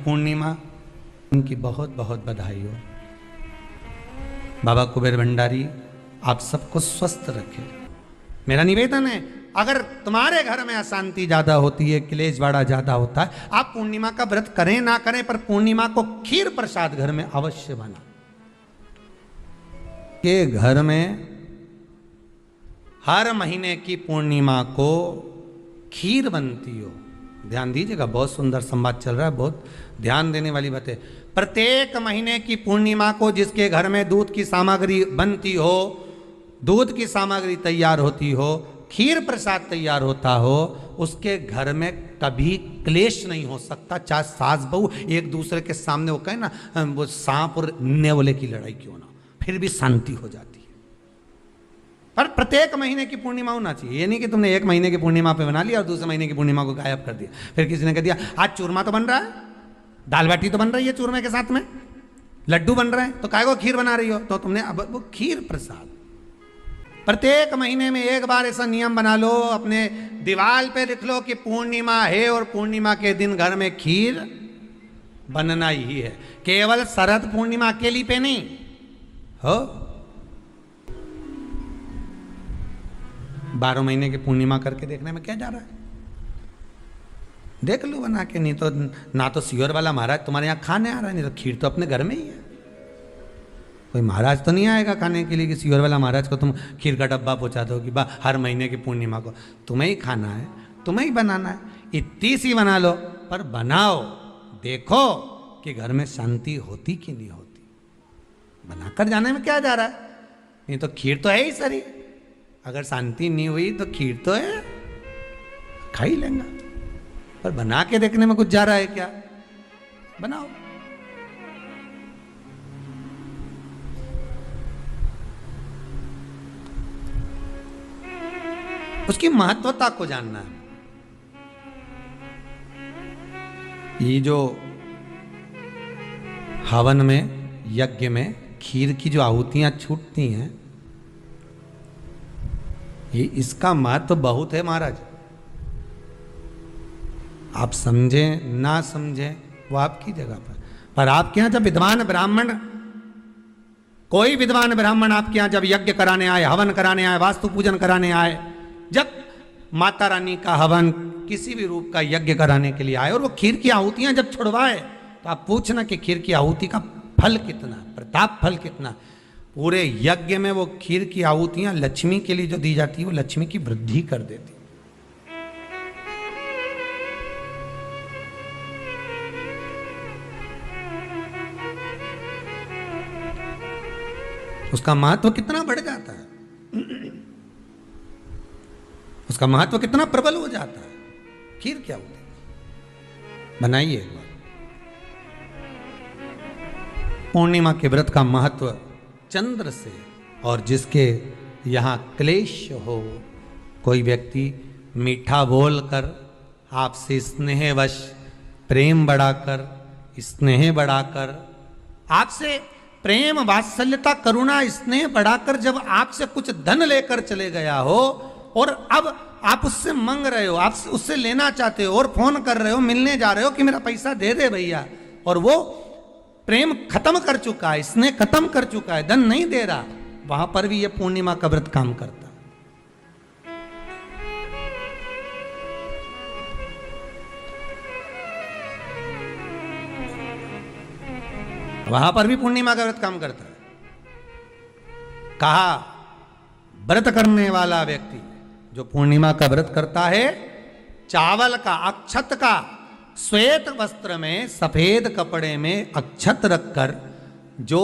पूर्णिमा, उनकी बहुत बहुत बधाई हो। बाबा कुबेर भंडारी आप सबको स्वस्थ रखें। मेरा निवेदन है, अगर तुम्हारे घर में अशांति ज्यादा होती है, क्लेश बड़ा ज्यादा होता है, आप पूर्णिमा का व्रत करें ना करें, पर पूर्णिमा को खीर प्रसाद घर में अवश्य बना के घर में हर महीने की पूर्णिमा को खीर बनती हो। ध्यान दीजिएगा, बहुत सुंदर संवाद चल रहा है, बहुत ध्यान देने वाली बात है। प्रत्येक महीने की पूर्णिमा को जिसके घर में दूध की सामग्री बनती हो, दूध की सामग्री तैयार होती हो, खीर प्रसाद तैयार होता हो, उसके घर में कभी क्लेश नहीं हो सकता। चाहे सास बहू एक दूसरे के सामने वो कहे ना, वो सांप और नेवले की लड़ाई क्यों ना, फिर भी शांति हो जाती है। पर प्रत्येक महीने की पूर्णिमा होना चाहिए। ये नहीं कि तुमने एक महीने की पूर्णिमा पे बना लिया और दूसरे महीने की पूर्णिमा को गायब कर दिया। फिर किसी ने कह दिया आज चूरमा तो बन रहा है, दाल बाटी तो बन रही है चूरमे के साथ में, लड्डू बन रहे हैं, तो काय को खीर बना रही हो? तो तुमने अब वो खीर प्रसाद प्रत्येक महीने में एक बार ऐसा नियम बना लो, अपने दीवार पे लिख लो कि पूर्णिमा है और पूर्णिमा के दिन घर में खीर बनना ही है। केवल शरद पूर्णिमा अकेली पे नहीं हो, 12 महीने की पूर्णिमा करके देखने में क्या जा रहा है? देख लो बना के। नहीं तो ना तो सियोर वाला महाराज तुम्हारे यहाँ खाने आ रहा है, नहीं तो खीर तो अपने घर में ही है। कोई महाराज तो नहीं आएगा खाने के लिए कि सियोर वाला महाराज को तुम खीर का डब्बा पहुंचा दो कि बा हर महीने की पूर्णिमा को तुम्हें ही खाना है, तुम्हें ही बनाना है। इतनी सी बना लो, पर बनाओ, देखो कि घर में शांति होती कि नहीं होती। बनाकर जाने में क्या जा रहा है? नहीं तो खीर तो है ही सरी, अगर शांति नहीं हुई तो खीर तो है, खा ही लेंगे। पर बना के देखने में कुछ जा रहा है क्या? बनाओ। उसकी महत्वता को जानना है। ये जो हवन में, यज्ञ में खीर की जो आहुतियां छूटती हैं, ये इसका महत्व बहुत है महाराज। आप समझें ना समझें वो आपकी जगह पर आपके यहां जब विद्वान ब्राह्मण, कोई विद्वान ब्राह्मण आपके यहां जब यज्ञ कराने आए, हवन कराने आए, वास्तु पूजन कराने आए, जब माता रानी का हवन किसी भी रूप का यज्ञ कराने के लिए आए और वो खीर की आहुतियां जब छुड़वाए, तो आप पूछना कि खीर की आहुति का फल कितना, प्रताप फल कितना। पूरे यज्ञ में वो खीर की आहुतियां लक्ष्मी के लिए जो दी जाती है, वो लक्ष्मी की वृद्धि कर देती। उसका महत्व कितना बढ़ जाता है, उसका महत्व कितना प्रबल हो जाता है। खीर क्या होती है, बनाइए एक बार। पूर्णिमा के व्रत का महत्व चंद्र से, और जिसके यहाँ क्लेश हो, कोई व्यक्ति मीठा बोलकर आपसे स्नेहवश, प्रेम बढ़ाकर, स्नेह बढ़ाकर, आपसे प्रेम वात्सल्यता करुणा स्नेह बढ़ाकर जब आपसे कुछ धन लेकर चले गया हो और अब आप उससे मांग रहे हो, आप उससे लेना चाहते हो और फोन कर रहे हो, मिलने जा रहे हो कि मेरा पैसा दे दे भैया, और वो प्रेम खत्म कर चुका है, स्नेह खत्म कर चुका है, धन नहीं दे रहा, वहां पर भी ये पूर्णिमा का व्रत काम करता है। वहां पर भी पूर्णिमा का व्रत काम करता है। कहा व्रत करने वाला व्यक्ति जो पूर्णिमा का व्रत करता है, चावल का, अक्षत का, श्वेत वस्त्र में, सफेद कपड़े में अक्षत रखकर, जो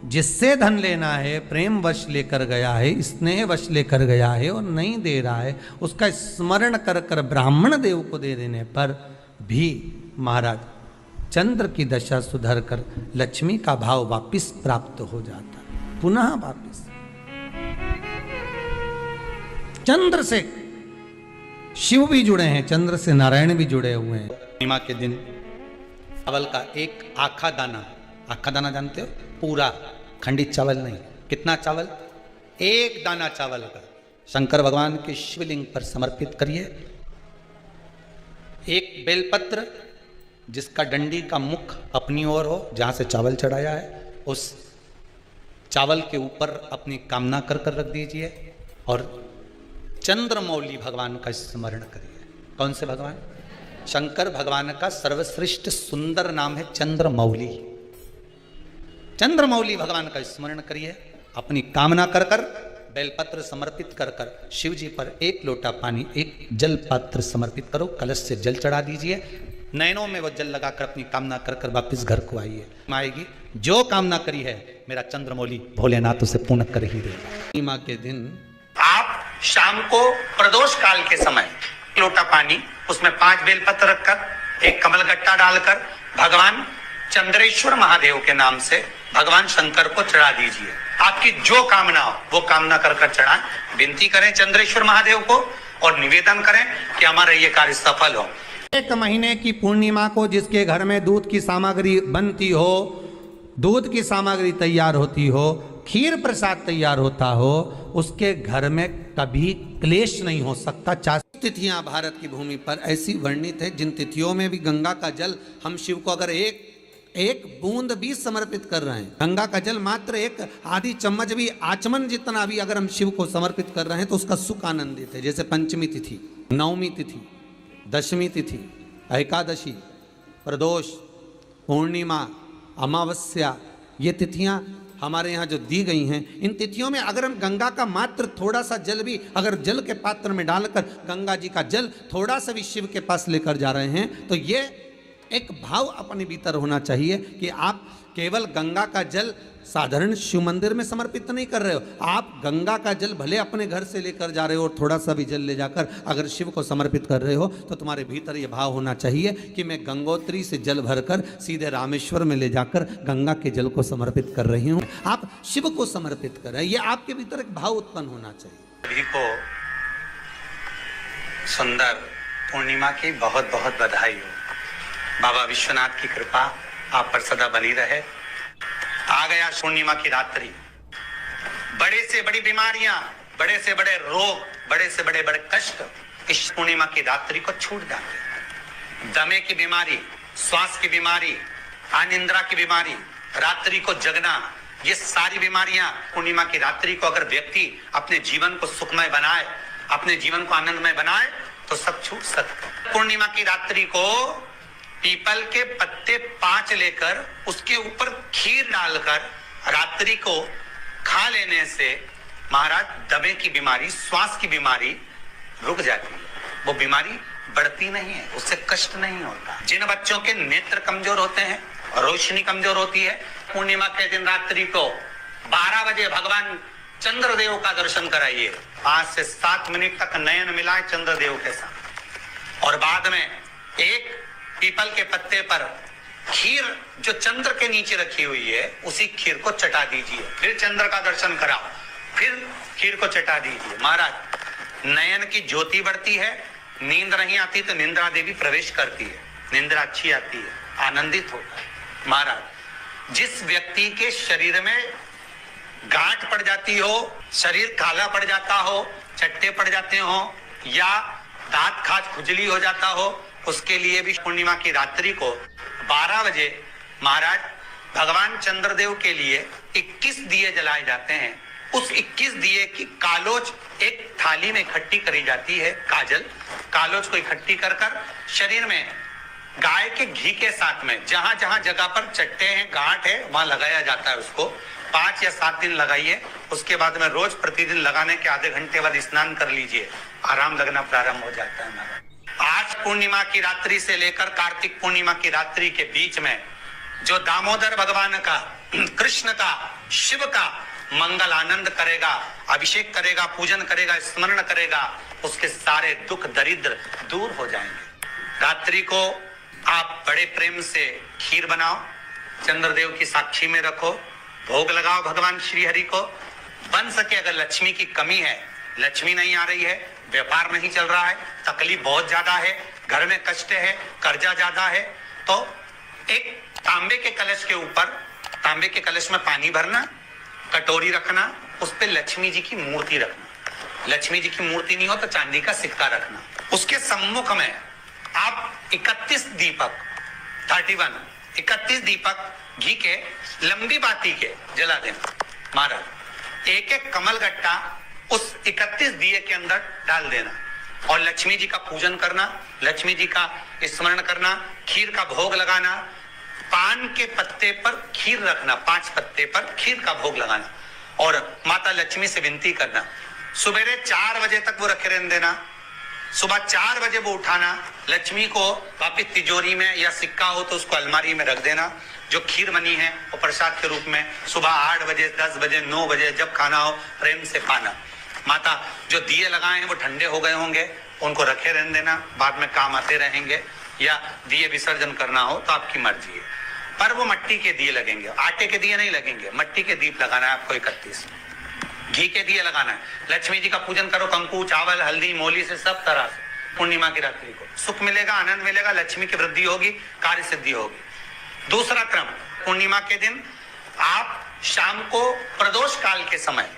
जिससे धन लेना है, प्रेम वश लेकर गया है, स्नेह वश लेकर गया है और नहीं दे रहा है, उसका स्मरण कर कर ब्राह्मण देव को दे देने पर भी महाराज चंद्र की दशा सुधर कर लक्ष्मी का भाव वापिस प्राप्त हो जाता है, पुनः वापिस। चंद्र से शिव भी जुड़े हैं, चंद्र से नारायण भी जुड़े हुए हैं। पूर्णिमा के दिन चावल का एक आखा दाना, आखा दाना जानते हो, पूरा खंडित चावल नहीं, कितना चावल, एक दाना चावल का शंकर भगवान के शिवलिंग पर समर्पित करिए। एक बेलपत्र जिसका डंडी का मुख अपनी ओर हो, जहां से चावल चढ़ाया है उस चावल के ऊपर अपनी कामना कर कर रख दीजिए और चंद्रमौली भगवान का स्मरण करिए। कौन से भगवान? शंकर भगवान का सर्वश्रेष्ठ सुंदर नाम है चंद्रमौली। चंद्रमौली भगवान का स्मरण करिए, अपनी कामना कर कर बेलपत्र समर्पित कर कर शिव जी पर एक लोटा पानी, एक जल पात्र समर्पित करो, कलश से जल चढ़ा दीजिए, नयनों में वो जल लगाकर अपनी कामना कर कर वापिस घर को आइए। आएगी जो कामना करी है मेरा चंद्रमौली भोलेनाथ उसे पूर्ण कर ही देगा। पूर्णिमा के दिन आप शाम को प्रदोष काल के समय लोटा पानी, उसमें 5 बेलपत्र रखकर एक कमलगट्टा डालकर भगवान चंद्रेश्वर महादेव के नाम से भगवान शंकर को चढ़ा दीजिए। आपकी जो कामना हो वो कामना कर कर चढ़ाएं, विनती करें चंद्रेश्वर महादेव को और निवेदन करें कि हमारा ये कार्य सफल हो। एक महीने की पूर्णिमा को जिसके घर में दूध की सामग्री बनती हो, दूध की सामग्री तैयार होती हो, खीर प्रसाद तैयार होता हो, उसके घर में कभी क्लेश नहीं हो सकता। 4 तिथियां भारत की भूमि पर ऐसी वर्णित है जिन तिथियों में भी गंगा का जल हम शिव को अगर एक बूंद भी समर्पित कर रहे हैं, गंगा का जल मात्र एक आधी चम्मच भी, आचमन जितना भी अगर हम शिव को समर्पित कर रहे हैं तो उसका सुख आनंदित है। जैसे पंचमी तिथि, नवमी तिथि, दशमी तिथि, एकादशी, प्रदोष, पूर्णिमा, अमावस्या, ये तिथियां हमारे यहाँ जो दी गई हैं, इन तिथियों में अगर हम गंगा का मात्र थोड़ा सा जल भी अगर जल के पात्र में डालकर गंगा जी का जल थोड़ा सा भी शिव के पास लेकर जा रहे हैं तो ये एक भाव अपने भीतर होना चाहिए कि आप केवल गंगा का जल साधारण शिव मंदिर में समर्पित नहीं कर रहे हो, आप गंगा का जल भले अपने घर से लेकर जा रहे हो और थोड़ा सा भी जल ले जाकर अगर शिव को समर्पित कर रहे हो तो तुम्हारे भीतर ये भाव होना चाहिए कि मैं गंगोत्री से जल भरकर सीधे रामेश्वर में ले जाकर गंगा के जल को समर्पित कर रही हूँ। आप शिव को समर्पित कर रहे हैं, ये आपके भीतर एक भाव उत्पन्न होना चाहिए। सभी को सुंदर पूर्णिमा की बहुत बहुत बधाई हो। बाबा विश्वनाथ की कृपा आप पर सदा बनी रहे। आ गया पूर्णिमा की रात्रि, बड़े से बड़ी बीमारियां, बड़े से बड़े रोग, बड़े से बड़े बड़े कष्ट इस पूर्णिमा की रात्रि को छूट जाते। दमे की बीमारी, श्वास की बीमारी, अनिद्रा की बीमारी, रात्रि को जगना, ये सारी बीमारियां पूर्णिमा की रात्रि को अगर व्यक्ति अपने जीवन को सुखमय बनाए, अपने जीवन को आनंदमय बनाए तो सब छूट सकते। पूर्णिमा की रात्रि को पीपल के पत्ते 5 लेकर उसके ऊपर खीर डालकर रात्रि को खा लेने से महाराज दमे की बीमारी, श्वास की बीमारी रुक जाती है, वो बीमारी बढ़ती नहीं है, उससे कष्ट नहीं होता। जिन बच्चों के नेत्र कमजोर होते हैं, रोशनी कमजोर होती है, पूर्णिमा के दिन रात्रि को 12 बजे भगवान चंद्रदेव का दर्शन कराइए। 5 से 7 मिनट तक नयन मिलाए चंद्रदेव के साथ और बाद में एक पीपल के पत्ते पर खीर जो चंद्र के नीचे रखी हुई है उसी खीर को चटा दीजिए। फिर चंद्र का दर्शन कराओ, फिर खीर को चटा दीजिए। महाराज नयन की ज्योति बढ़ती है, नींद नहीं आती तो निंद्रा देवी प्रवेश करती है, निंद्रा अच्छी आती है, आनंदित होता है। महाराज जिस व्यक्ति के शरीर में गांठ पड़ जाती हो, शरीर काला पड़ जाता हो, चट्टे पड़ जाते हो या दांत खाज खुजली हो जाता हो, उसके लिए भी पूर्णिमा की रात्रि को 12 बजे महाराज भगवान चंद्रदेव के लिए 21 दिए जलाए जाते हैं। उस 21 दिए की कालोज एक थाली में इकट्ठी करी जाती है, कालोज को इकट्ठी कर कर शरीर में गाय के घी के साथ में जहां जहां जगह पर चट्टे हैं, गांठ है, वहां लगाया जाता है। उसको 5 या 7 दिन लगाइए, उसके बाद में रोज प्रतिदिन लगाने के आधे घंटे बाद स्नान कर लीजिए, आराम लगना प्रारंभ हो जाता है। महाराज आज पूर्णिमा की रात्रि से लेकर कार्तिक पूर्णिमा की रात्रि के बीच में जो दामोदर भगवान का, कृष्ण का, शिव का मंगल आनंद करेगा, अभिषेक करेगा, पूजन करेगा, स्मरण करेगा, उसके सारे दुख दरिद्र दूर हो जाएंगे। रात्रि को आप बड़े प्रेम से खीर बनाओ, चंद्रदेव की साक्षी में रखो, भोग लगाओ भगवान श्री हरि को। बन सके अगर लक्ष्मी की कमी है, लक्ष्मी नहीं आ रही है, व्यापार नहीं चल रहा है, तकलीफ बहुत ज्यादा है, घर में कष्ट है, कर्जा ज्यादा है, तो एक तांबे के कलश के ऊपर, तांबे के कलश में पानी भरना, कटोरी रखना, उस पे लक्ष्मी जी की मूर्ति रखना। लक्ष्मी जी की मूर्ति नहीं हो तो चांदी का सिक्का रखना। उसके सम्मुख में आप 31 दीपक 31 दीपक घी के लंबी बाती के जला देना। महाराज एक एक कमल गट्टा उस 31 दिए के अंदर डाल देना और लक्ष्मी जी का पूजन करना, लक्ष्मी जी का स्मरण करना, खीर का भोग लगाना, पान के पत्ते पर खीर रखना, 5 पत्ते पर खीर का भोग लगाना और माता लक्ष्मी से विनती करना। सुबेरे 4 बजे तक वो रखे रहने देना, सुबह 4 बजे वो उठाना, लक्ष्मी को वापिस तिजोरी में या सिक्का हो तो उसको अलमारी में रख देना। जो खीर बनी है वो प्रसाद के रूप में सुबह 8 बजे, 10 बजे, 9 बजे जब खाना हो प्रेम से पाना। माता जो दिए लगाए हैं वो ठंडे हो गए होंगे, उनको रखे रहने देना, बाद में काम आते रहेंगे, या दिए विसर्जन करना हो तो आपकी मर्जी है। पर वो मिट्टी के दिए लगेंगे, आटे के दिए नहीं लगेंगे, मिट्टी के दीप लगाना है आपको। 31 घी के दिए लगाना है। लक्ष्मी जी का पूजन करो, कंकु, चावल, हल्दी, मोली से, सब तरह से। पूर्णिमा की रात्रि को सुख मिलेगा, आनंद मिलेगा, लक्ष्मी की वृद्धि होगी, कार्य सिद्धि होगी। दूसरा क्रम, पूर्णिमा के दिन आप शाम को प्रदोष काल के समय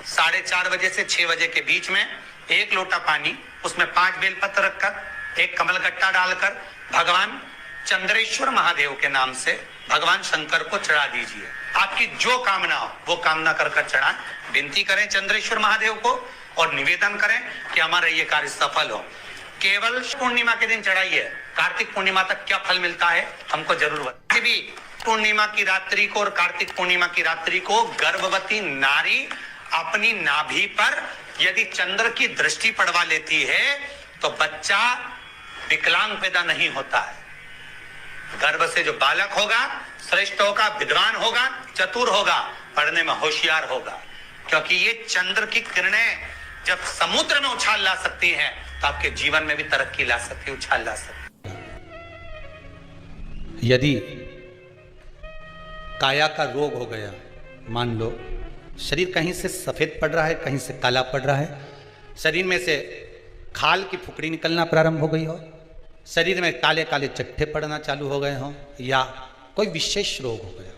4:30 बजे से 6 बजे के बीच में 1 लोटा पानी, उसमें 5 बेलपत्र रखकर, 1 कमल गट्टा डालकर भगवान चंद्रेश्वर महादेव के नाम से भगवान शंकर को चढ़ा दीजिए। आपकी जो कामना हो वो कामना कर चढ़ाएं, विनती करें चंद्रेश्वर महादेव को और निवेदन करें कि हमारा ये कार्य सफल हो। केवल पूर्णिमा के दिन चढ़ाइए, कार्तिक पूर्णिमा तक क्या फल मिलता है हमको जरूर बताइए। भी पूर्णिमा की रात्रि को और कार्तिक पूर्णिमा की रात्रि को गर्भवती नारी अपनी नाभि पर यदि चंद्र की दृष्टि पड़वा लेती है तो बच्चा विकलांग पैदा नहीं होता है। गर्भ से जो बालक होगा श्रेष्ठ होगा, विद्वान होगा, चतुर होगा, पढ़ने में होशियार होगा, क्योंकि ये चंद्र की किरणें जब समुद्र में उछाल ला सकती हैं तो आपके जीवन में भी तरक्की ला सकती है, उछाल ला सकती है। यदि काया का रोग हो गया, मान लो शरीर कहीं से सफेद पड़ रहा है, कहीं से काला पड़ रहा है, शरीर में से खाल की फुकड़ी निकलना प्रारंभ हो गई हो, शरीर में काले काले चट्टे पड़ना चालू हो गए हों, या कोई विशेष रोग हो गया,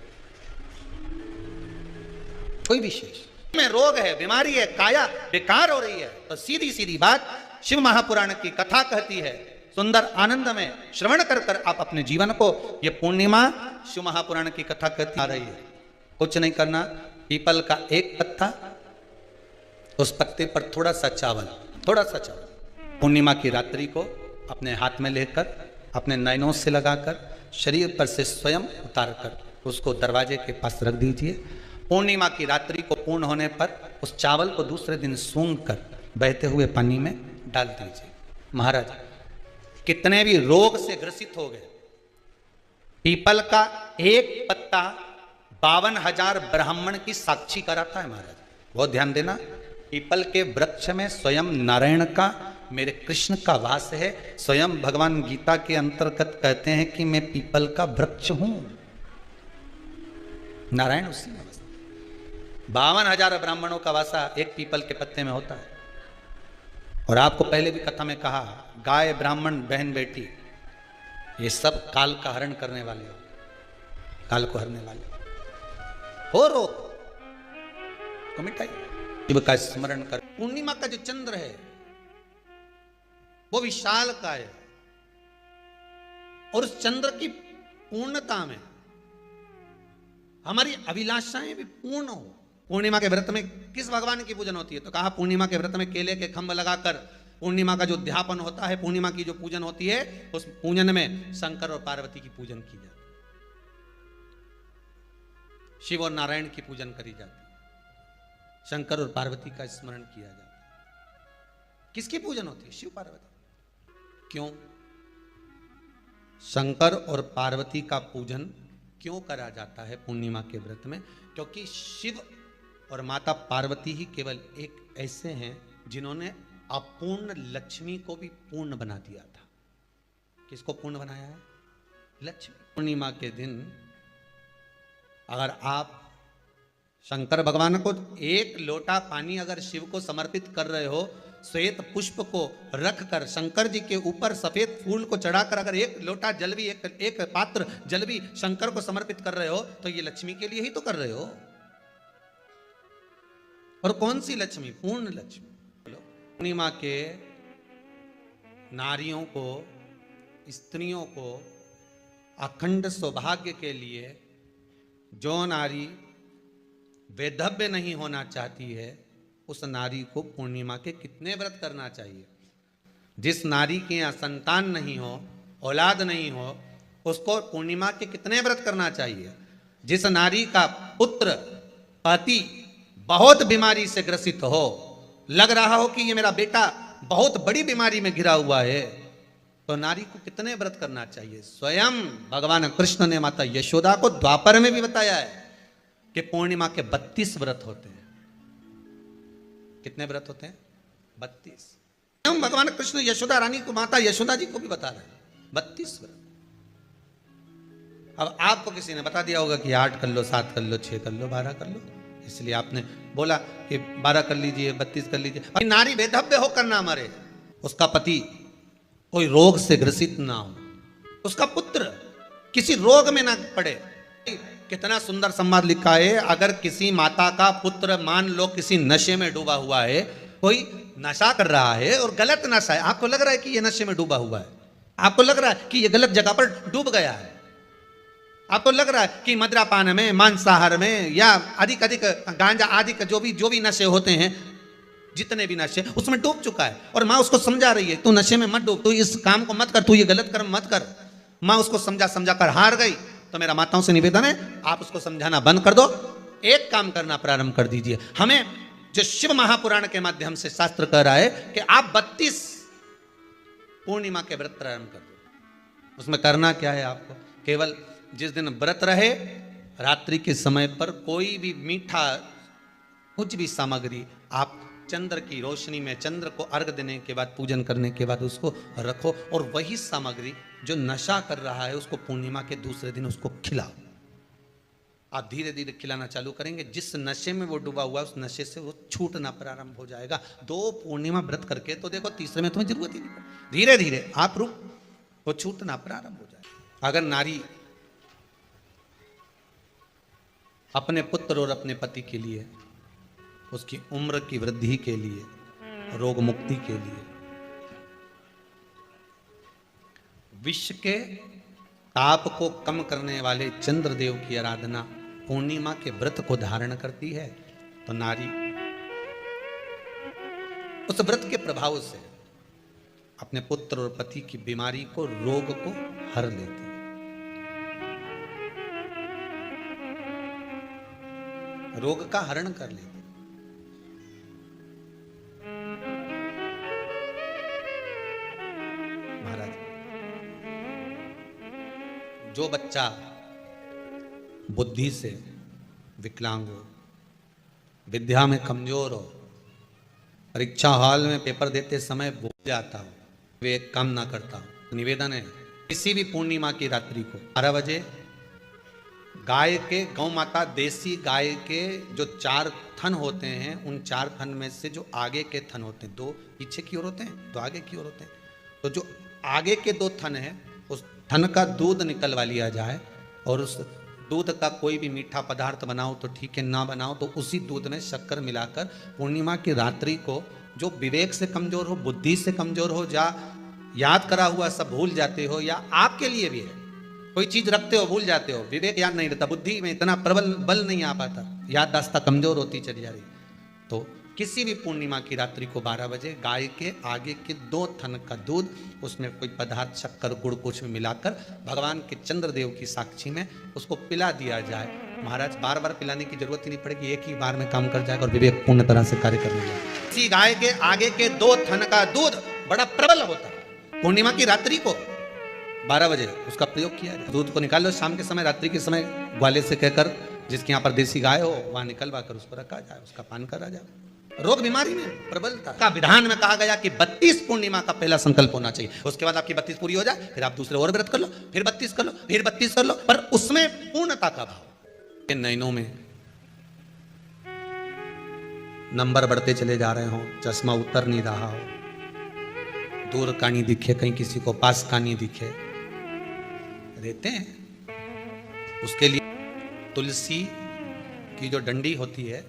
कोई विशेष में रोग है, बीमारी है, काया बेकार हो रही है, तो सीधी सीधी बात शिव महापुराण की कथा कहती है। सुंदर आनंद में श्रवण कर कर आप अपने जीवन को, ये पूर्णिमा शिव महापुराण की कथा कहती आ रही है। कुछ नहीं करना, पीपल का एक पत्ता, उस पत्ते पर थोड़ा सा चावल, पूर्णिमा की रात्रि को अपने हाथ में लेकर, अपने नयनों से लगाकर, शरीर पर से स्वयं उतार कर उसको दरवाजे के पास रख दीजिए। पूर्णिमा की रात्रि को पूर्ण होने पर उस चावल को दूसरे दिन सूंघ कर बहते हुए पानी में डाल दीजिए। महाराज कितने भी रोग से ग्रसित हो गए, पीपल का एक पत्ता 52,000 ब्राह्मण की साक्षी कराता है। महाराज बहुत ध्यान देना, पीपल के वृक्ष में स्वयं नारायण का, मेरे कृष्ण का वास है। स्वयं भगवान गीता के अंतर्गत कहते हैं कि मैं पीपल का वृक्ष हूं, नारायण उसी में बसते। 52,000 ब्राह्मणों का वासा एक पीपल के पत्ते में होता है। और आपको पहले भी कथा में कहा, गाय, ब्राह्मण, बहन, बेटी, ये सब काल का हरण करने वाले हो, काल को हरने वाले हो। रोग को मिटाइए, शिव का स्मरण कर। पूर्णिमा का जो चंद्र है वो विशाल का है, और उस चंद्र की पूर्णता में हमारी अभिलाषाएं भी पूर्ण हो। पूर्णिमा के व्रत में किस भगवान की पूजन होती है? तो कहा पूर्णिमा के व्रत में केले के खंभ लगाकर पूर्णिमा का जो अध्यापन होता है, पूर्णिमा की जो पूजन होती है, उस पूजन में शंकर और पार्वती की पूजन की जाती है, शिव और नारायण की पूजन करी जाती है, शंकर और पार्वती का स्मरण किया जाता है। किसकी पूजन होती है? शिव पार्वती। क्यों शंकर और पार्वती का पूजन क्यों करा जाता है पूर्णिमा के व्रत में? क्योंकि शिव और माता पार्वती ही केवल एक ऐसे हैं जिन्होंने अपूर्ण लक्ष्मी को भी पूर्ण बना दिया था। किसको पूर्ण बनाया है? लक्ष्मी। पूर्णिमा के दिन अगर आप शंकर भगवान को एक लोटा पानी अगर शिव को समर्पित कर रहे हो, श्वेत पुष्प को रखकर शंकर जी के ऊपर सफेद फूल को चढ़ाकर अगर एक लोटा जल भी, एक पात्र जल भी शंकर को समर्पित कर रहे हो, तो ये लक्ष्मी के लिए ही तो कर रहे हो। और कौन सी लक्ष्मी? पूर्ण लक्ष्मी। पूर्णिमा के नारियों को, स्त्रियों को अखंड सौभाग्य के लिए जो नारी वैधव्य नहीं होना चाहती है, उस नारी को पूर्णिमा के कितने व्रत करना चाहिए? जिस नारी के यहाँ संतान नहीं हो, औलाद नहीं हो, उसको पूर्णिमा के कितने व्रत करना चाहिए? जिस नारी का पुत्र पति बहुत बीमारी से ग्रसित हो, लग रहा हो कि ये मेरा बेटा बहुत बड़ी बीमारी में घिरा हुआ है, तो नारी को कितने व्रत करना चाहिए? स्वयं भगवान कृष्ण ने माता यशोदा को द्वापर में भी बताया है कि पूर्णिमा के 32 व्रत होते हैं। कितने व्रत होते हैं? 32। स्वयं भगवान कृष्ण यशोदा रानी को, माता यशोदा जी को भी बता रहे हैं 32 व्रत। अब आपको किसी ने बता दिया होगा कि 8 कर लो, 7 कर लो, 6 कर लो, 12 कर लो, इसलिए आपने बोला कि 12 कर लीजिए, 32 कर लीजिए। नारी वैधव्य होकर ना मरे, उसका पति कोई रोग से ग्रसित ना हो, उसका पुत्र किसी रोग में ना पड़े। कितना सुंदर संवाद लिखा है, अगर किसी माता का पुत्र मान लो किसी नशे में डूबा हुआ है, कोई नशा कर रहा है और गलत नशा है, आपको लग रहा है कि ये नशे में डूबा हुआ है, आपको लग रहा है कि ये गलत जगह पर डूब गया है, आपको लग रहा है कि मद्रापान में, मांसाहार में या अधिक गांजा आदि का जो भी नशे होते हैं, जितने भी नशे, उसमें डूब चुका है, और माँ उसको समझा रही है तू नशे में मत डूब, तू इस काम को मत कर, तू ये गलत कर्म मत कर। माँ उसको समझा कर हार गई। तो मेरा माताओं से निवेदन है, आप उसको समझाना बंद कर दो, एक काम करना प्रारंभ कर दीजिए। हमें जो शिव महापुराण के माध्यम से शास्त्र कह रहा है कि आप 32 पूर्णिमा के व्रत प्रारंभ कर दो। उसमें करना क्या है? आपको केवल जिस दिन व्रत रहे, रात्रि के समय पर कोई भी मीठा, कुछ भी सामग्री आप चंद्र की रोशनी में, चंद्र को अर्घ देने के बाद, पूजन करने के बाद उसको रखो, और वही सामग्री जो नशा कर रहा है उसको पूर्णिमा के दूसरे दिन उसको खिलाओ। आप धीरे धीरे खिलाना चालू करेंगे, जिस नशे में वो डूबा हुआ है उस नशे से वो छूटना प्रारंभ हो जाएगा। 2 पूर्णिमा व्रत करके तो देखो, तीसरे में तुम्हें जरूरत ही नहीं पड़ेगी, धीरे धीरे आप रुक, वो छूटना प्रारंभ हो जाएगा। अगर नारी अपने पुत्र और अपने पति के लिए, उसकी उम्र की वृद्धि के लिए, रोग मुक्ति के लिए, विश्व के ताप को कम करने वाले चंद्रदेव की आराधना पूर्णिमा के व्रत को धारण करती है, तो नारी उस व्रत के प्रभाव से अपने पुत्र और पति की बीमारी को, रोग को हर लेती है। रोग का हरण कर लेती। महाराज, जो बच्चा बुद्धि से विकलांग हो, विद्या में कमजोर हो, परीक्षा हॉल में पेपर देते समय भूल जाता हो, वे एक काम ना करता हो, निवेदन है किसी भी पूर्णिमा की रात्रि को 12 बजे गाय के, गौ माता देसी गाय के जो 4 थन होते हैं, उन 4 थन में से जो आगे के थन होते हैं, 2 पीछे की ओर होते हैं, 2 आगे की ओर होते हैं, तो जो आगे के 2 थन हैं उस थन का दूध निकलवा लिया जाए, और उस दूध का कोई भी मीठा पदार्थ बनाओ तो ठीक है, ना बनाओ तो उसी दूध में शक्कर मिलाकर पूर्णिमा की रात्रि को, जो विवेक से कमजोर हो, बुद्धि से कमजोर हो, या याद करा हुआ सब भूल जाते हो, या आपके लिए भी है कोई चीज रखते हो भूल जाते हो, विवेक याद नहीं रहता, बुद्धि में इतना प्रबल बल नहीं आ पाता, याददाश्त कमजोर होती चली जा रही, तो किसी भी पूर्णिमा की रात्रि को 12 बजे गाय के आगे के 2 थन का दूध, उसमें कोई पदार्थ, शक्कर, गुड़ कुछ में मिलाकर भगवान के चंद्रदेव की साक्षी में उसको पिला दिया जाए। महाराज, बार बार पिलाने की जरूरत ही नहीं पड़ेगी, एक ही बार में काम कर जाएगा और विवेक पूर्ण तरह से कार्य करने लगेगा। इसी गाय के आगे के 2 थन का दूध बड़ा प्रबल होता है। पूर्णिमा की रात्रि को 12 बजे उसका प्रयोग किया जाए। दूध को निकाल लो, शाम के समय, रात्रि के समय ग्वाले से कहकर, जिसके यहाँ पर देसी गाय हो वहां निकलवा कर उसको रखा जाए, उसका पान करा जाए। रोग बीमारी में प्रबलता का विधान में कहा गया कि 32 पूर्णिमा का पहला संकल्प होना चाहिए, उसके बाद आपकी 32 पूरी हो जाए, फिर आप दूसरे और व्रत कर लो, फिर 32 कर लो, फिर 32 कर लो, पर उसमें पूर्णता का भाव। नैनों में नंबर बढ़ते चले जा रहे हो, चश्मा उतर नहीं रहा हो, दूर का नहीं दिखे, कहीं किसी को पास का नहीं दिखे, रहते हैं, उसके लिए तुलसी की जो डंडी होती है,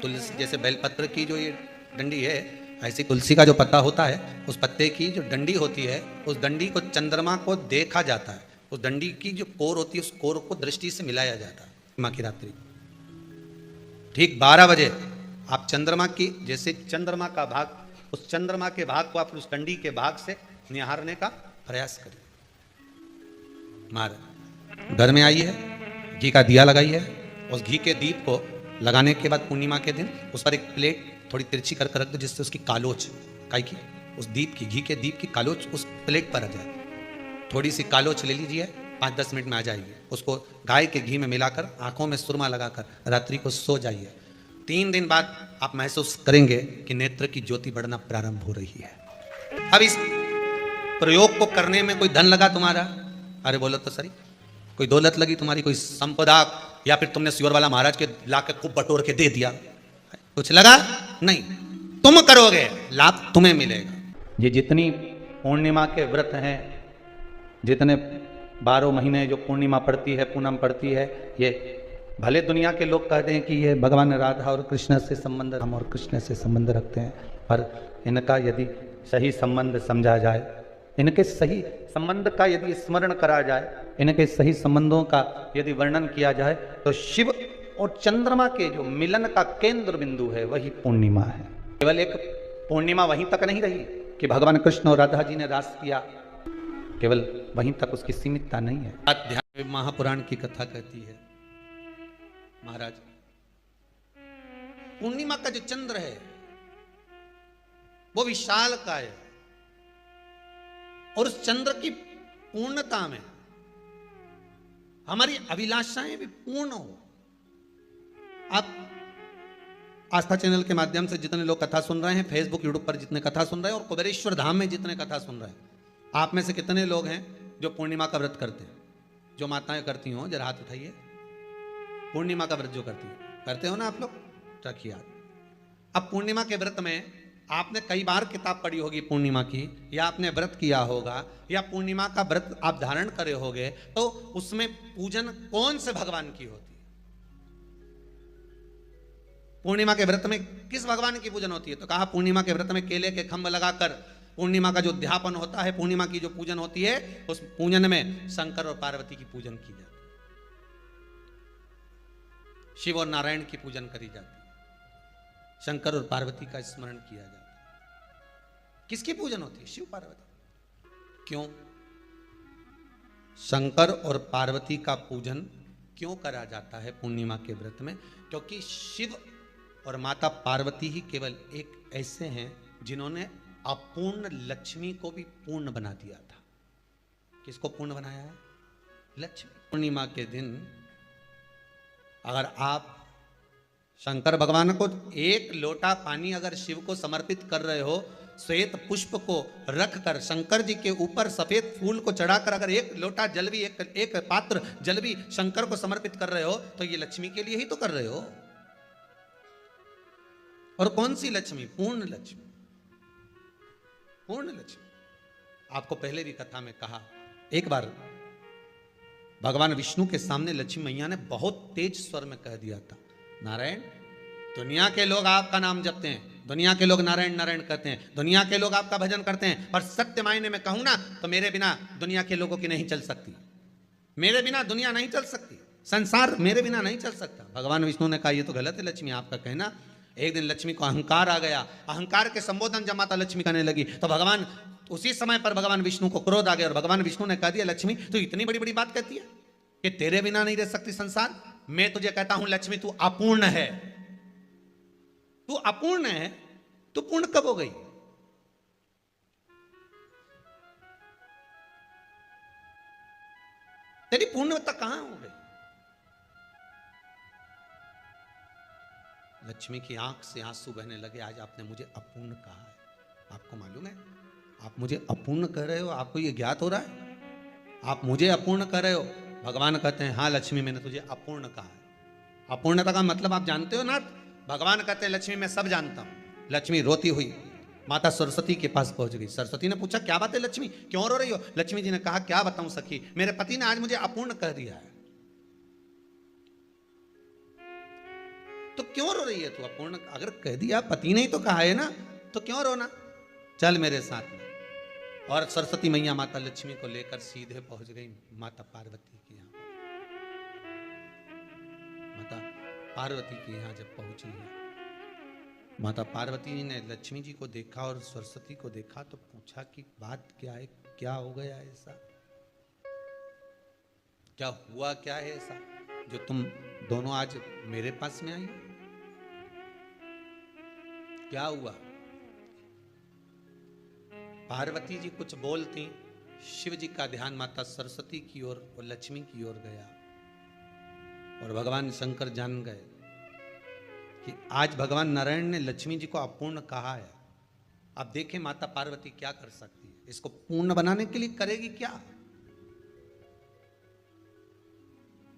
तुलसी जैसे बेलपत्र की जो ये डंडी है, ऐसी तुलसी का जो पत्ता होता है, उस पत्ते की जो डंडी होती है, उस डंडी को चंद्रमा को देखा जाता है। उस डंडी की जो कोर होती है, उस कोर को दृष्टि से मिलाया जाता है। माँ की रात्रि ठीक 12 बजे आप चंद्रमा की, जैसे चंद्रमा का भाग, उस चंद्रमा के भाग को आप उस डंडी के भाग से निहारने का प्रयास करिए। महाराज घर में आई है, घी का दिया लगाई है, उस घी के दीप को लगाने के बाद पूर्णिमा के दिन उस पर एक प्लेट थोड़ी तिरछी करके रख दो, जिससे उसकी कालोच काई की उस दीप की, घी के दीप की कालोच उस प्लेट पर आ जाए। थोड़ी सी कालोच ले लीजिए, 5-10 मिनट में आ जाएगी। उसको गाय के घी में मिलाकर आंखों में सुरमा लगाकर रात्रि को सो जाइए। 3 दिन बाद आप महसूस करेंगे कि नेत्र की ज्योति बढ़ना प्रारंभ हो रही है। अब इस प्रयोग को करने में कोई धन लगा तुम्हारा? अरे बोलो तो सही, कोई दौलत लगी तुम्हारी, कोई संपदा, या फिर तुमने सुअर वाला महाराज के लाके खूब बटोर के दे दिया, कुछ लगा नहीं। तुम करोगे, लाभ तुम्हें मिलेगा। ये जितनी पूर्णिमा के व्रत हैं, जितने 12 महीने जो पूर्णिमा पड़ती है, पूनम पड़ती है, ये भले दुनिया के लोग कहते हैं कि ये भगवान राधा और कृष्ण से संबंध, राम और कृष्ण से संबंध रखते हैं, पर इनका यदि सही संबंध समझा जाए, इनके सही संबंध का यदि स्मरण करा जाए, इनके सही संबंधों का यदि वर्णन किया जाए, तो शिव और चंद्रमा के जो मिलन का केंद्र बिंदु है वही पूर्णिमा है। केवल एक पूर्णिमा वहीं तक नहीं रही कि भगवान कृष्ण और राधा जी ने रास किया, केवल वहीं तक उसकी सीमितता नहीं है। अध्यात्म महापुराण की कथा कहती है, महाराज पूर्णिमा का जो चंद्र है वो विशाल का है, और उस चंद्र की पूर्णता में हमारी अभिलाषाएं भी पूर्ण हो। आप आस्था चैनल के माध्यम से जितने लोग कथा सुन रहे हैं, फेसबुक यूट्यूब पर जितने कथा सुन रहे हैं, और कुबेरेश्वर धाम में जितने कथा सुन रहे हैं, आप में से कितने लोग हैं जो पूर्णिमा का व्रत करते हैं? जो माताएं करती हो जरा हाथ उठाइए। पूर्णिमा का व्रत जो करते हो ना आप लोग, रखिए हाथ। अब पूर्णिमा के व्रत में आपने कई बार किताब पढ़ी होगी पूर्णिमा की, या आपने व्रत किया होगा, या पूर्णिमा का व्रत आप धारण करे होगे, तो उसमें पूजन कौन से भगवान की होती है? पूर्णिमा के व्रत में किस भगवान की पूजन होती है? तो कहा पूर्णिमा के व्रत में केले के खंभ लगाकर पूर्णिमा का जो अध्यापन होता है, पूर्णिमा की जो पूजन होती है, उस पूजन में शंकर और पार्वती की पूजन की जाती है, शिव और नारायण की पूजन करी जाती है, शंकर और पार्वती का स्मरण किया जाता है। किसकी पूजन होती है? शिव पार्वती। क्यों शंकर और पार्वती का पूजन क्यों करा जाता है पूर्णिमा के व्रत में? क्योंकि शिव और माता पार्वती ही केवल एक ऐसे हैं जिन्होंने अपूर्ण लक्ष्मी को भी पूर्ण बना दिया था। किसको पूर्ण बनाया है? लक्ष्मी। पूर्णिमा के दिन अगर आप शंकर भगवान को एक लोटा पानी अगर शिव को समर्पित कर रहे हो, श्वेत पुष्प को रखकर शंकर जी के ऊपर सफेद फूल को चढ़ाकर अगर एक लोटा जल भी, एक पात्र जल भी शंकर को समर्पित कर रहे हो, तो ये लक्ष्मी के लिए ही तो कर रहे हो। और कौन सी लक्ष्मी? पूर्ण लक्ष्मी। पूर्ण लक्ष्मी। आपको पहले भी कथा में कहा, एक बार भगवान विष्णु के सामने लक्ष्मी मैया ने बहुत तेज स्वर में कह दिया था, नारायण, दुनिया के लोग आपका नाम जपते हैं, दुनिया के लोग नारायण नारायण कहते हैं, दुनिया के लोग आपका भजन करते हैं, पर सत्य मायने में कहूं ना तो मेरे बिना दुनिया के लोगों की नहीं चल सकती, मेरे बिना दुनिया नहीं चल सकती, संसार मेरे बिना नहीं चल सकता। भगवान विष्णु ने कहा ये तो गलत है लक्ष्मी आपका कहना। एक दिन लक्ष्मी को अहंकार आ गया, अहंकार के संबोधन जब माता लक्ष्मी करने लगी तो भगवान, उसी समय पर भगवान विष्णु को क्रोध आ गया, और भगवान विष्णु ने कह दिया, लक्ष्मी तू इतनी बड़ी बड़ी बात कहती है कि तेरे बिना नहीं रह सकती संसार। मैं तुझे कहता हूं लक्ष्मी तू अपूर्ण है, तू अपूर्ण है, तू पूर्ण कब हो गई? तेरी पूर्णता कहां हो गई? लक्ष्मी की आंख से आंसू बहने लगे। आज आपने मुझे अपूर्ण कहा है, आपको मालूम है आप मुझे अपूर्ण कह रहे हो? आपको ये ज्ञात हो रहा है आप मुझे अपूर्ण कह रहे हो? भगवान कहते हैं हाँ लक्ष्मी मैंने तुझे अपूर्ण कहा है। अपूर्णता का मतलब आप जानते हो ना? भगवान कहते हैं लक्ष्मी मैं सब जानता हूं। लक्ष्मी रोती हुई माता सरस्वती के पास पहुंच गई। सरस्वती ने पूछा क्या बात है लक्ष्मी, क्यों रो रही हो? लक्ष्मी जी ने कहा क्या बताऊं सखी, मेरे पति ने आज मुझे अपूर्ण कह दिया है। तो क्यों रो रही है तू? अपूर्ण अगर कह दिया, पति ने ही तो कहा है ना, तो क्यों रोना, चल मेरे साथ में। और सरस्वती मैया माता लक्ष्मी को लेकर सीधे पहुंच गई माता पार्वती के यहाँ। माता पार्वती के यहाँ जब पहुंची है, माता पार्वती जी ने लक्ष्मी जी को देखा और सरस्वती को देखा तो पूछा कि बात क्या है, क्या हो गया ऐसा, क्या हुआ, क्या है ऐसा जो तुम दोनों आज मेरे पास में आई हो, क्या हुआ। पार्वती जी कुछ बोलती, शिव जी का ध्यान माता सरस्वती की ओर और लक्ष्मी की ओर गया और भगवान शंकर जान गए कि आज भगवान नारायण ने लक्ष्मी जी को अपूर्ण कहा है। अब देखें माता पार्वती क्या कर सकती है, इसको पूर्ण बनाने के लिए करेगी क्या।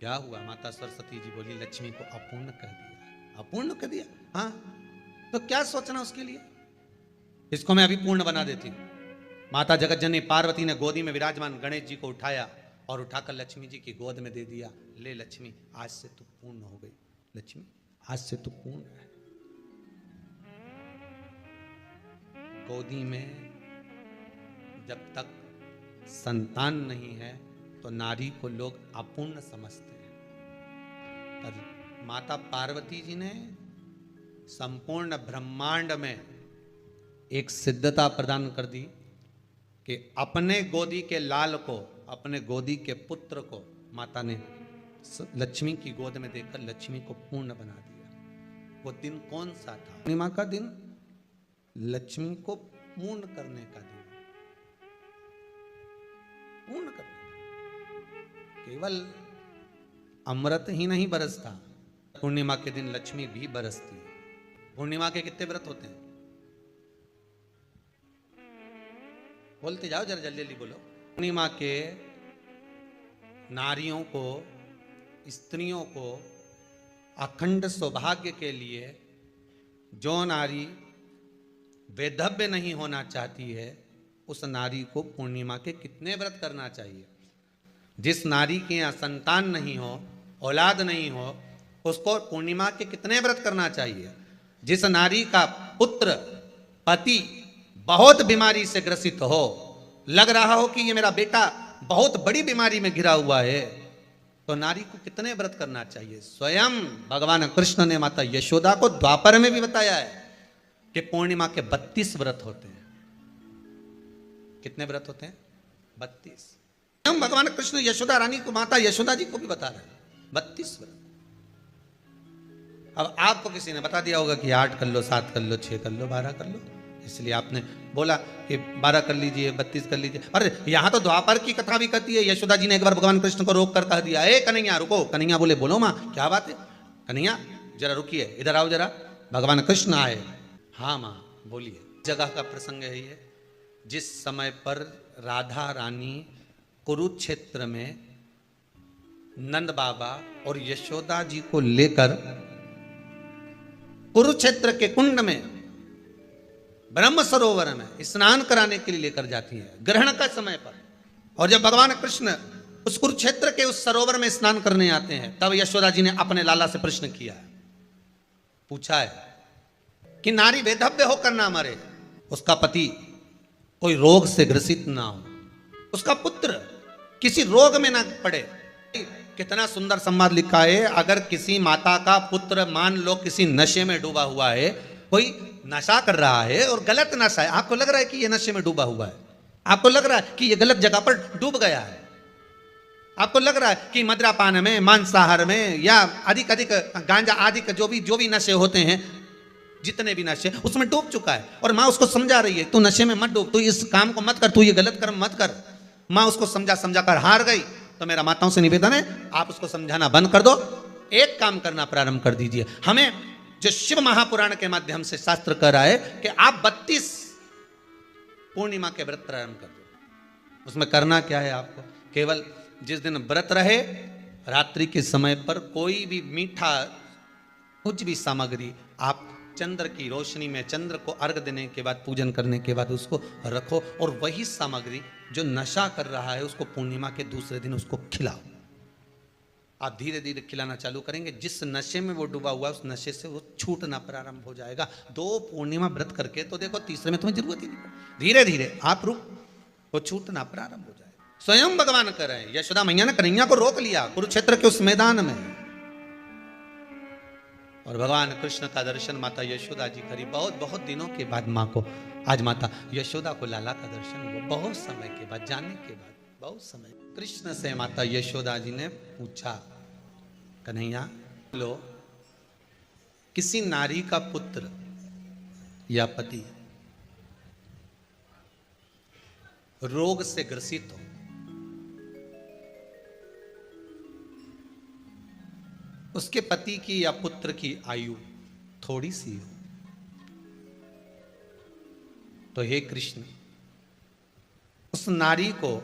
क्या हुआ, माता सरस्वती जी बोली लक्ष्मी को अपूर्ण कर दिया, अपूर्ण कर दिया, हाँ तो क्या सोचना उसके लिए, इसको मैं अभी पूर्ण बना देती हूं। माता जगतजननी पार्वती ने गोदी में विराजमान गणेश जी को उठाया और उठाकर लक्ष्मी जी की गोद में दे दिया। ले लक्ष्मी, आज से तू पूर्ण हो गई, लक्ष्मी आज से तू पूर्ण है। गोदी में जब तक संतान नहीं है तो नारी को लोग अपूर्ण समझते हैं, पर माता पार्वती जी ने संपूर्ण ब्रह्मांड में एक सिद्धता प्रदान कर दी कि अपने गोदी के लाल को, अपने गोदी के पुत्र को माता ने लक्ष्मी की गोद में देकर लक्ष्मी को पूर्ण बना दिया। वो दिन कौन सा था, पूर्णिमा का दिन, लक्ष्मी को पूर्ण करने का दिन, पूर्ण करने का। केवल अमृत ही नहीं बरसता, पूर्णिमा के दिन लक्ष्मी भी बरसती है। पूर्णिमा के कितने व्रत होते हैं, बोलते जाओ जरा जल्दी जल्दी बोलो। पूर्णिमा के नारियों को, स्त्रियों को अखंड सौभाग्य के लिए, जो नारी वैधव्य नहीं होना चाहती है उस नारी को पूर्णिमा के कितने व्रत करना चाहिए। जिस नारी के यहाँ संतान नहीं हो, औलाद नहीं हो, उसको पूर्णिमा के कितने व्रत करना चाहिए। जिस नारी का पुत्र, पति बहुत बीमारी से ग्रसित हो, लग रहा हो कि ये मेरा बेटा बहुत बड़ी बीमारी में घिरा हुआ है, तो नारी को कितने व्रत करना चाहिए। स्वयं भगवान कृष्ण ने माता यशोदा को द्वापर में भी बताया है कि पूर्णिमा के 32 व्रत होते हैं। कितने व्रत होते हैं, 32। स्वयं भगवान कृष्ण यशोदा रानी को, माता यशोदा जी को भी बता रहे हैं 32 व्रत। अब आपको किसी ने बता दिया होगा कि 8 कर लो, 7 कर लो, 6 कर लो, 12 कर लो, इसलिए आपने बोला कि 12 कर लीजिए, 32 कर लीजिए। अरे यहां तो द्वापर की कथा भी कहती है। यशोदा जी ने एक बार भगवान कृष्ण को रोक कर कह दिया, ए कन्हैया रुको। कन्हैया बोले बोलो माँ क्या बात है, कन्हैया जरा रुकिए, इधर आओ जरा। भगवान कृष्ण आए, हाँ माँ बोलिए। जगह का प्रसंग है ये, जिस समय पर राधा रानी कुरुक्षेत्र में नंद बाबा और यशोदा जी को लेकर कुरुक्षेत्र के कुंड में, ब्रह्म सरोवर में स्नान कराने के लिए लेकर जाती है ग्रहण का समय पर। और जब भगवान कृष्ण उस कुरुक्षेत्र के उस सरोवर में स्नान करने आते हैं, तब यशोदा जी ने अपने लाला से प्रश्न किया है, पूछा है कि नारी वैधव्य होकर ना मरे, उसका पति कोई रोग से ग्रसित ना हो, उसका पुत्र किसी रोग में ना पड़े। कितना सुंदर संवाद लिखा है। अगर किसी माता का पुत्र मान लो किसी नशे में डूबा हुआ है, कोई नशा कर रहा है और गलत नशा है, आपको लग रहा है कि ये नशे में डूबा हुआ है, आपको लग रहा है कि ये गलत जगह पर डूब गया है, आपको लग रहा है कि मद्रापान में, मांसाहार में या अधिक अधिक गांजा आदि का जो भी नशे होते हैं, जितने भी नशे, उसमें डूब चुका है। और माँ उसको समझा रही है, तू नशे में मत डूब, तू इस काम को मत कर, तू ये गलत कर्म मत कर। माँ उसको समझा कर हार गई। तो मेरा माताओं से निवेदन है, आप उसको समझाना बंद कर दो, एक काम करना प्रारंभ कर दीजिए। हमें जो शिव महापुराण के माध्यम से शास्त्र कह रहा है कि आप 32 पूर्णिमा के व्रत प्रारंभ कर दो। उसमें करना क्या है आपको, केवल जिस दिन व्रत रहे रात्रि के समय पर कोई भी मीठा कुछ भी सामग्री आप चंद्र की रोशनी में, चंद्र को अर्घ देने के बाद, पूजन करने के बाद उसको रखो, और वही सामग्री जो नशा कर रहा है उसको पूर्णिमा के दूसरे दिन उसको खिलाओ। आप धीरे धीरे खिलाना चालू करेंगे, जिस नशे में वो डूबा हुआ उस नशे से वो छूटना प्रारंभ हो जाएगा। 2 पूर्णिमा व्रत करके तो देखो, तीसरे में तुम्हें जरूरत ही नहीं, धीरे धीरे आप रुक, वो छूटना प्रारंभ हो जाएगा। स्वयं भगवान कर रहे हैं। यशोदा मैया ने कन्हैया को रोक लिया कुरुक्षेत्र के उस मैदान में, और भगवान कृष्ण का दर्शन माता यशोदा जी करी। बहुत बहुत दिनों के बाद माँ को, आज माता यशोदा को लाला का दर्शन हुआ, बहुत समय के बाद, जाने के बाद बहुत समय। कृष्ण से माता यशोदा जी ने पूछा, कन्हैया लो, किसी नारी का पुत्र या पति रोग से ग्रसित हो, उसके पति की या पुत्र की आयु थोड़ी सी हो, तो हे कृष्ण, उस नारी को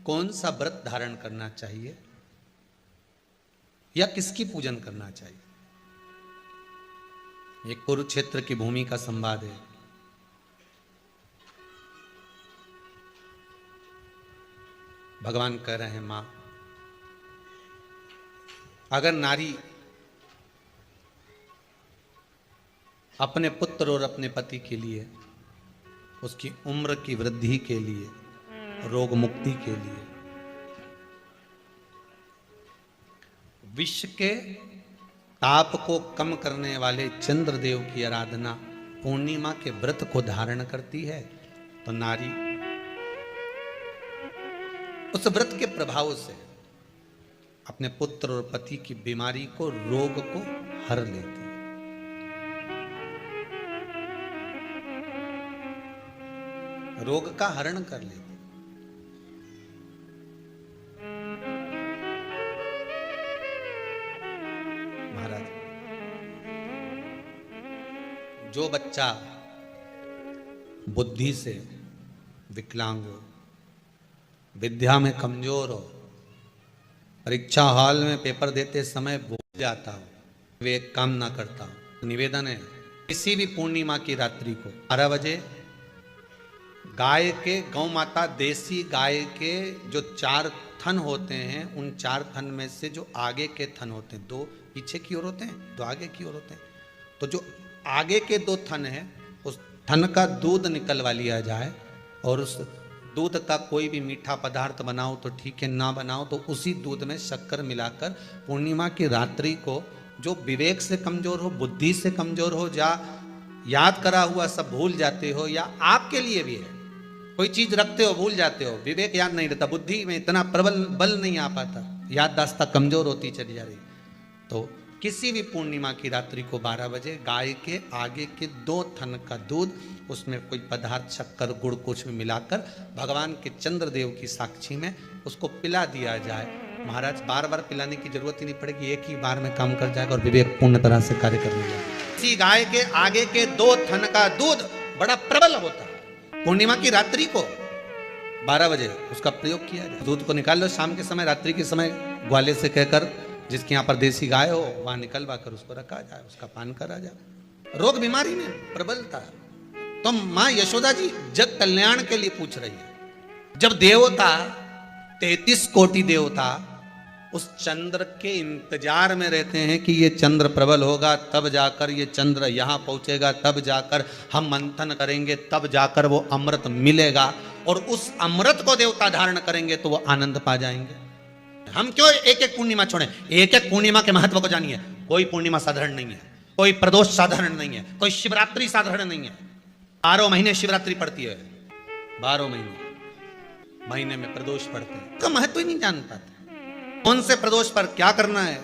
कौन सा व्रत धारण करना चाहिए या किसकी पूजन करना चाहिए? ये कुरुक्षेत्र की भूमि का संवाद है। भगवान कह रहे हैं, मां, अगर नारी अपने पुत्र और अपने पति के लिए, उसकी उम्र की वृद्धि के लिए, रोग मुक्ति के लिए, विश्व के ताप को कम करने वाले चंद्रदेव की आराधना, पूर्णिमा के व्रत को धारण करती है, तो नारी उस व्रत के प्रभाव से अपने पुत्र और पति की बीमारी को, रोग को हर लेती है। रोग का हरण कर लेती। महाराज, जो बच्चा बुद्धि से विकलांग हो, विद्या में कमजोर हो, परीक्षा हॉल में पेपर देते समय भूल जाता हो, विवेक काम ना करता हो, तो निवेदन है, किसी भी पूर्णिमा की रात्रि को 12 बजे गाय के, गौ माता देसी गाय के जो 4 थन होते हैं, उन 4 थन में से जो आगे के थन होते हैं, 2 पीछे की ओर होते हैं, 2 आगे की ओर होते हैं, तो जो आगे के 2 थन हैं, उस थन का दूध निकलवा लिया जाए, और उस दूध का कोई भी मीठा पदार्थ बनाओ तो ठीक है, ना बनाओ तो उसी दूध में शक्कर मिलाकर पूर्णिमा की रात्रि को, जो विवेक से कमजोर हो, बुद्धि से कमजोर हो, या याद करा हुआ सब भूल जाते हो, या आपके लिए भी है, कोई चीज रखते हो भूल जाते हो, विवेक याद नहीं रहता, बुद्धि में इतना प्रबल बल नहीं आ पाता, याददाश्त कमजोर होती चली जा रही, तो किसी भी पूर्णिमा की रात्रि को 12 बजे गाय के आगे के 2 थन का दूध, उसमें कोई पदार्थ, शक्कर, गुड़ कुछ भी मिलाकर भगवान के चंद्रदेव की साक्षी में उसको पिला दिया जाए। महाराज, बार बार पिलाने की जरूरत ही नहीं पड़ेगी, एक ही बार में काम कर जाएगा और विवेक पूर्ण तरह से कार्य करने लगेगा। इसी गाय के आगे के 2 थन का दूध बड़ा प्रबल होता है। पूर्णिमा की रात्रि को 12 बजे उसका प्रयोग किया जाए। दूध को निकाल लो शाम के समय, रात्रि के समय ग्वाले से कहकर, जिसके यहाँ पर देसी गाय हो, वहां निकलवा कर उसको रखा जाए, उसका पान करा जाए। रोग बीमारी में प्रबलता है, तो मां यशोदा जी जग कल्याण के लिए पूछ रही है। जब देवता 33 कोटि देवता उस चंद्र के इंतजार में रहते हैं कि ये चंद्र प्रबल होगा, तब जाकर ये चंद्र यहां पहुंचेगा, तब जाकर हम मंथन करेंगे, तब जाकर वो अमृत मिलेगा, और उस अमृत को देवता धारण करेंगे तो वो आनंद पा जाएंगे। हम क्यों एक एक पूर्णिमा छोड़ें? एक एक पूर्णिमा के महत्व को जानिए। कोई पूर्णिमा साधारण नहीं है, कोई प्रदोष साधारण नहीं है, कोई शिवरात्रि साधारण नहीं है। 12 महीने शिवरात्रि पड़ती है, 12 महीने में प्रदोष पड़ते हैं, का महत्व ही नहीं जान पाते। कौन से प्रदोष पर क्या करना है,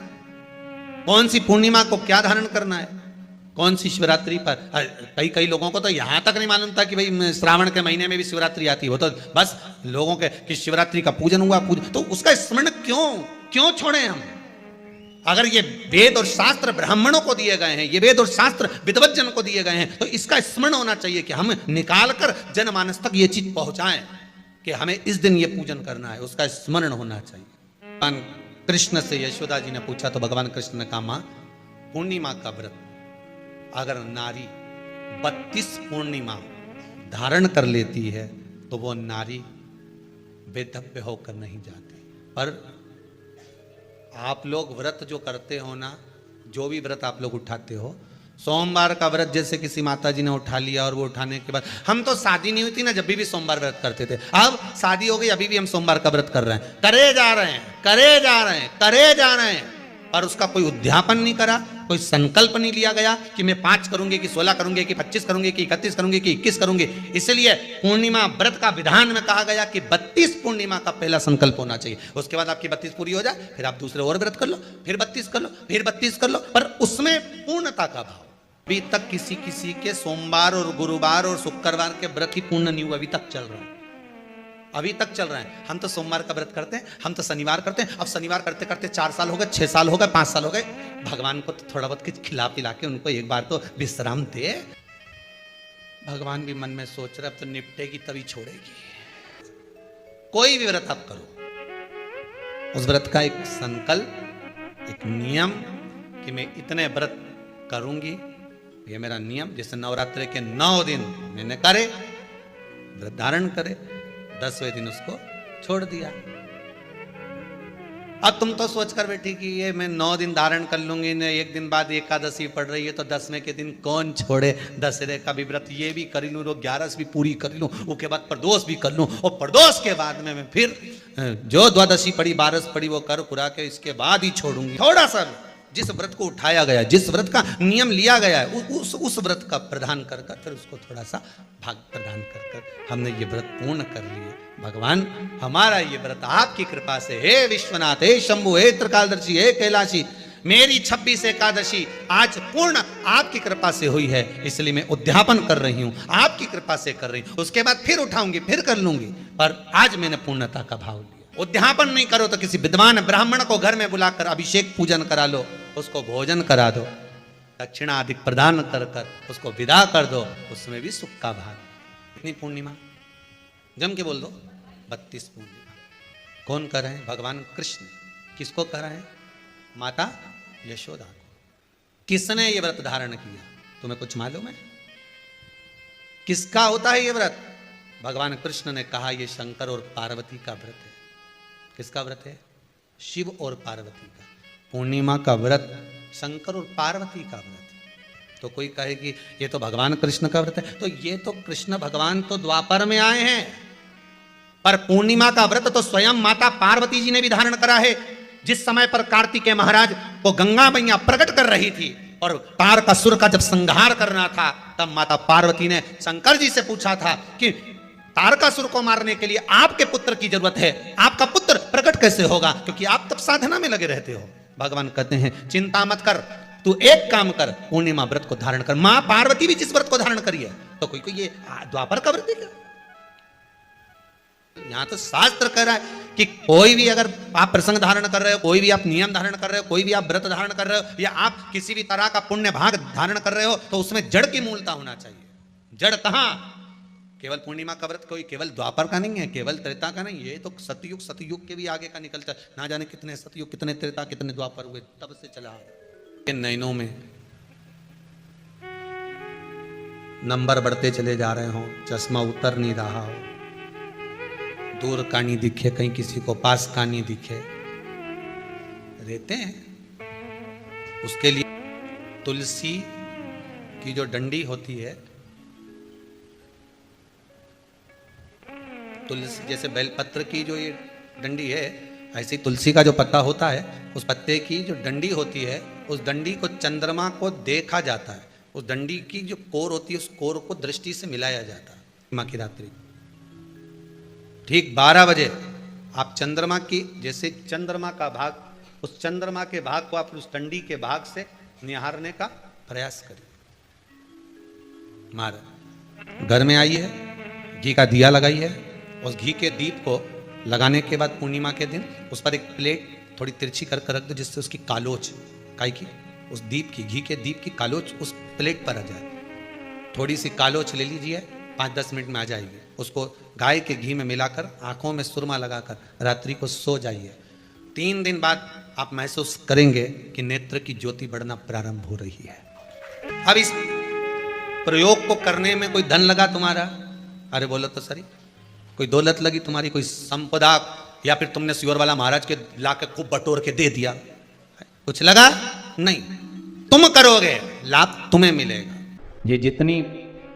कौन सी पूर्णिमा को क्या धारण करना है, कौन सी शिवरात्रि पर। कई लोगों को तो यहां तक नहीं मालूम था कि भाई श्रावण के महीने में भी शिवरात्रि आती है। वो तो बस लोगों के कि शिवरात्रि का पूजन हुआ, तो उसका स्मरण क्यों छोड़े हम? अगर ये वेद और शास्त्र ब्राह्मणों को दिए गए हैं, ये वेद और शास्त्र विद्वज्जन को दिए गए हैं, तो इसका स्मरण होना चाहिए कि हम निकालकर जनमानस तक ये चीज पहुंचाएं कि हमें इस दिन ये पूजन करना है, उसका स्मरण होना चाहिए। भगवान कृष्ण से यशोदा जी ने पूछा तो भगवान कृष्ण ने कहा, मां, पूर्णिमा का व्रत अगर नारी 32 पूर्णिमा धारण कर लेती है तो वो नारी वेधव्य होकर नहीं जाती। पर आप लोग व्रत जो करते हो ना, जो भी व्रत आप लोग उठाते हो, सोमवार का व्रत जैसे किसी माता जी ने उठा लिया और वो उठाने के बाद, हम तो शादी नहीं हुई थी ना जब भी सोमवार व्रत करते थे, अब शादी हो गई अभी भी हम सोमवार का व्रत कर रहे हैं, करे जा रहे हैं, करे जा रहे हैं, करे जा रहे हैं, पर उसका कोई उद्यापन नहीं करा, कोई संकल्प नहीं लिया गया कि मैं 5 करूंगी कि 16 करूंगी कि 25 करूंगी कि 31 करूंगी कि 21 करूंगी। इसलिए पूर्णिमा व्रत का विधान में कहा गया कि 32 पूर्णिमा का पहला संकल्प होना चाहिए, उसके बाद आपकी 32 पूरी हो जाए, फिर आप दूसरे और व्रत कर लो, फिर 32 कर लो, फिर 32 कर लो, पर उसमें पूर्णता का भाव। अभी तक किसी किसी के सोमवार और गुरुवार और शुक्रवार के व्रत ही पूर्ण नहीं हुआ, अभी तक चल रहा है, अभी तक चल रहा है। हम तो सोमवार का व्रत करते हैं, हम तो शनिवार करते हैं, अब शनिवार करते करते 4 साल हो गए, 6 साल हो गए, 5 साल हो गए, भगवान को तो थोड़ा बहुत कुछ खिला पिला के उनको एक बार तो विश्राम दे। भगवान भी मन में सोच रहे अब तो निपटेगी तभी छोड़ेगी। कोई भी व्रत आप करो, उस व्रत का एक संकल्प, एक नियम कि मैं इतने व्रत करूंगी, ये मेरा नियम। जैसे नवरात्रि के 9 दिन मैंने करे, व्रत धारण करे, 10वें दिन उसको छोड़ दिया। अब तुम तो सोच कर बैठी कि ये मैं 9 दिन धारण कर लूंगी, ने एक दिन बाद एकादशी पड़ रही है तो 10वें के दिन कौन छोड़े, दशहरे का भी व्रत ये भी कर लूँ, 11 भी पूरी कर लूँ, उसके बाद प्रदोष भी कर लूँ, और प्रदोष के बाद में मैं फिर जो द्वादशी पड़ी 12 पड़ी वो कर पुरा के इसके बाद ही छोड़ूंगी। थोड़ा सा जिस व्रत को उठाया गया, जिस व्रत का नियम लिया गया है, उस व्रत का प्रदान कर कर फिर उसको थोड़ा सा भाग प्रदान कर कर हमने ये व्रत पूर्ण कर लिए। भगवान हमारा ये व्रत आपकी कृपा से, हे विश्वनाथ, हे शंभु, हे त्रिकालदर्शी, हे कैलाशी, मेरी 26 एकादशी आज पूर्ण आपकी कृपा से हुई है, इसलिए मैं उद्यापन कर रही हूं, आपकी कृपा से कर रही हूं, उसके बाद फिर उठाऊंगी, फिर कर लूंगी, पर आज मैंने पूर्णता का भाव लिया। उद्यापन नहीं करो तो किसी विद्वान ब्राह्मण को घर में बुलाकर अभिषेक पूजन करा लो, उसको भोजन करा दो, दक्षिणा आदि प्रदान कर कर उसको विदा कर दो, उसमें भी सुख का भाग। इतनी पूर्णिमा जम के बोल दो, 32 पूर्णिमा। कौन कर रहे हैं? भगवान कृष्ण। किसको कर रहे हैं? माता यशोदा को। किसने ये व्रत धारण किया? तुम्हें कुछ मालूम है किसका होता है ये व्रत? भगवान कृष्ण ने कहा ये शंकर और पार्वती का व्रत है। किसका व्रत है? शिव और पार्वती का। पूर्णिमा का व्रत शंकर और पार्वती का व्रत। तो कोई कहे कि ये तो भगवान कृष्ण का व्रत है, तो ये तो कृष्ण भगवान तो द्वापर में आए हैं, पर पूर्णिमा का व्रत तो स्वयं माता पार्वती जी ने भी धारण करा है। जिस समय पर कार्तिकेय महाराज को गंगा मैया प्रकट कर रही थी और तारकासुर का जब संहार करना था, तब माता पार्वती ने शंकर जी से पूछा था कि तारकासुर को मारने के लिए आपके पुत्र की जरूरत है, आपका पुत्र प्रकट कैसे होगा, क्योंकि आप तब साधना में लगे रहते हो। भगवान कहते हैं चिंता मत कर, तू एक काम कर, पूर्णिमा व्रत को धारण कर। मां पार्वती भी जिस व्रत को धारण करी है, तो कोई ये द्वापर का व्रत है? यहां तो शास्त्र कह रहा है कि कोई भी अगर आप प्रसंग धारण कर रहे हो, कोई भी आप नियम धारण कर रहे हो, कोई भी आप व्रत धारण कर रहे हो, या आप किसी भी तरह का पुण्य भाग धारण कर रहे हो, तो उसमें जड़ की मूलता होना चाहिए। जड़ कहां? केवल पूर्णिमा का व्रत कोई केवल द्वापर का नहीं है, केवल त्रेता का नहीं, ये तो सतयुग के भी आगे का निकलता है। ना जाने कितने सतयुग, कितने त्रेता, कितने द्वापर हुए, तब से चला। नैनों में नंबर बढ़ते चले जा रहे हो, चश्मा उतर नहीं रहा हो, दूर का नहीं दिखे, कहीं किसी को पास का नहीं दिखे, रहते हैं। उसके लिए तुलसी की जो डंडी होती है, तुलसी जैसे बेलपत्र की जो ये डंडी है, ऐसे तुलसी का जो पत्ता होता है, उस पत्ते की जो डंडी होती है, उस डंडी को चंद्रमा को देखा जाता है। उस डंडी की जो कोर होती है, उस कोर को दृष्टि से मिलाया जाता है। माँ की रात्रि ठीक 12 बजे आप चंद्रमा की, जैसे चंद्रमा का भाग, उस चंद्रमा के भाग को आप उस डंडी के भाग से निहारने का प्रयास करिए। महाराज घर में आई है, घी का दिया लगाई है, उस घी के दीप को लगाने के बाद पूर्णिमा के दिन उस पर एक प्लेट थोड़ी तिरछी कर रख दो, जिससे उसकी कालोच काई की, उस दीप की, घी के दीप की कालोच उस प्लेट पर आ जाए। थोड़ी सी कालोच ले लीजिए, 5-10 मिनट में आ जाएगी। उसको गाय के घी में मिलाकर आंखों में सुरमा लगाकर रात्रि को सो जाइए। 3 दिन बाद आप महसूस करेंगे कि नेत्र की ज्योति बढ़ना प्रारंभ हो रही है। अब इस प्रयोग को करने में कोई धन लगा तुम्हारा? अरे बोलो तो सही। कोई दौलत लगी तुम्हारी, कोई संपदा या फिर तुमने सियोर वाला महाराज के लाके खूब बटोर के दे दिया, कुछ लगा नहीं। तुम करोगे, लाभ तुम्हें मिलेगा। ये जितनी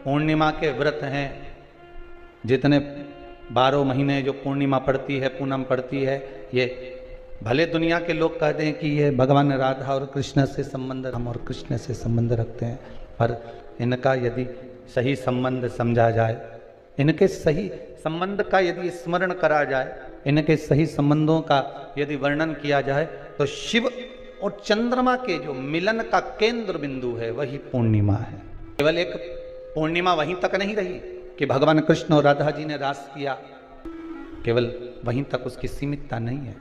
पूर्णिमा के व्रत हैं, जितने 12 महीने जो पूर्णिमा पड़ती है, पूनम पड़ती है, ये भले दुनिया के लोग कहते हैं कि ये भगवान राधा और कृष्ण से संबंध, हम और कृष्ण से संबंध रखते हैं, पर इनका यदि सही संबंध समझा जाए, इनके सही संबंध का यदि स्मरण करा जाए, इनके सही संबंधों का यदि वर्णन किया जाए, तो शिव और चंद्रमा के जो मिलन का केंद्र बिंदु है वही पूर्णिमा है। केवल एक पूर्णिमा वहीं तक नहीं रही कि भगवान कृष्ण और राधा जी ने रास किया, केवल वहीं तक उसकी सीमितता नहीं है।